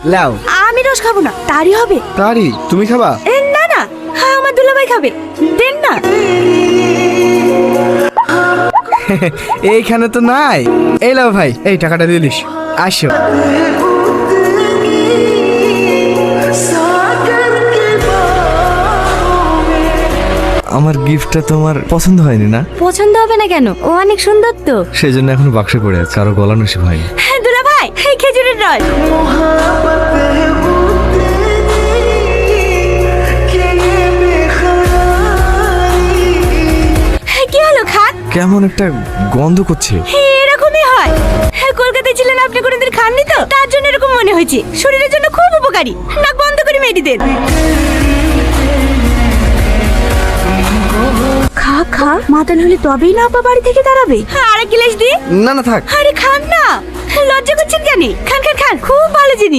লাও। আমি রস খাবো না, তারই হবে। তারি তুমি খাবা? না না, হ্যাঁ আমার দুলাভাই খাবে, দেন না। এইখানে তো নাই। এই লাও ভাই, এই টাকাটা দিয়ে দিস। আসো। আমার গিফটটা তোমার পছন্দ হয়নি না? পছন্দ হবে না কেন, ও অনেক সুন্দর তো। সেই জন্য এখন বাক্সে পড়ে আছে, কারো গলা নসিব হয়নি। হ্যাঁ দুলাভাই, এই খেজুরের রস। কি হলো খান? কেমন একটা গন্ধ করছে। এরকমই হয়। হ্যাঁ, কলকাতায় ছিলেন আপনি, কোনোদিন খাননি তো, তার জন্য এরকম মনে হয়েছে। শরীরের জন্য খুব উপকারী, নাক বন্ধ করে মেডিদেন। খা খা, মাতাল হলে তবেই না আপা বাড়ি থেকে দাঁড়াবে। আর এক গ্লাস দি। না না থাক। আরে খান না, লজ্জা করছেন কেন? খান খান খান, খুব ভালো জিনিস।